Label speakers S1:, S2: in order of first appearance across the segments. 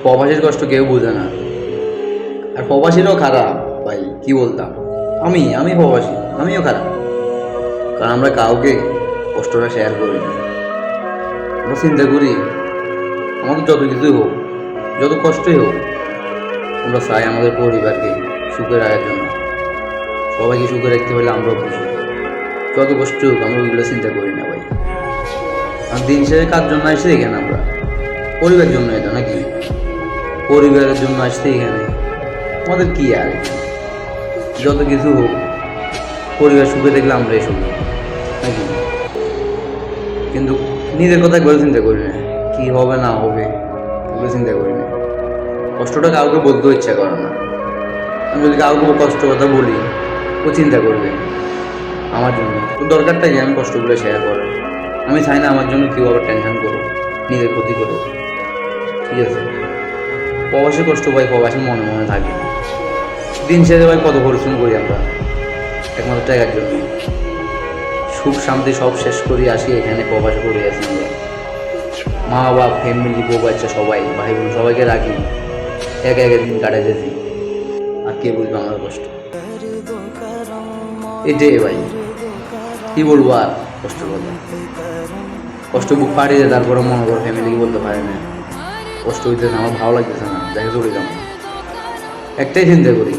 S1: প্রবাসীর কষ্ট কেউ বোঝে না। আর প্রবাসীরাও খারাপ ভাই, কি বলতাম। আমি প্রবাসী, আমিও খারাপ। কারণ আমরা কাউকে কষ্টটা শেয়ার করি না। আমরা চিন্তা করি আমাদের যত কিছুই হোক, যত কষ্টই হোক, আমরা চাই আমাদের পরিবারকে সুখে রাখার জন্য। সবাইকে সুখে রাখতে হলে আমরাও খুশি। যত কষ্ট হোক আমরা ওইগুলো চিন্তা করি না ভাই। আর দিন শেষে কার জন্য আসছি এখানে? আমরা পরিবারের জন্য, এটা নাকি? পরিবারের জন্য আসছি এখানে। আমাদের কি আর এখানে? যত কিছু হোক, পরিবার সুখে দেখলে আমরাই সুখী, নাকি? কিন্তু নিজের কথা একবার চিন্তা করি না, কি হবে না হবে এগুলো চিন্তা করি না। কষ্টটা কাউকে বলতেও ইচ্ছা করে না। আমি যদি কাউকে কষ্ট কথা বলি, ও চিন্তা করবে আমার জন্য। তো দরকারটা কি আমি কষ্টগুলো শেয়ার করার? আমি চাই না আমার জন্য কেউ আবার টেনশন করো, নিজের ক্ষতি করো। ঠিক আছে, প্রবাসী কষ্ট ভাই প্রবাসী মনে মনে থাকে। দিন শেষে ভাই কত পরিশ্রম করি আমরা একমাত্র টাকার জন্য। সুখ শান্তি সব শেষ করি আসি এখানে, প্রবাস করে আছি আমরা। মা বাবা, ফ্যামিলি, বউ বাচ্চা সবাই, ভাই বোন সবাইকে রাখি, একা একা দিন কাটাইতেছি। আর কে বুঝবে আমার কষ্ট? এটাই ভাই, কি বলবো আর কষ্ট কথা। কষ্ট বুক ফাটিয়ে যায়, তারপরে মনে করো ফ্যামিলিকে বলতে পারে না। কষ্ট হইতেছে, আমার ভালো লাগতেছে না, দেখে চলে যাবো। একটাই চিন্তা করি,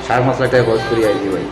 S1: 5.5 লাখ টাকা খরচ করি আর কি ভাই।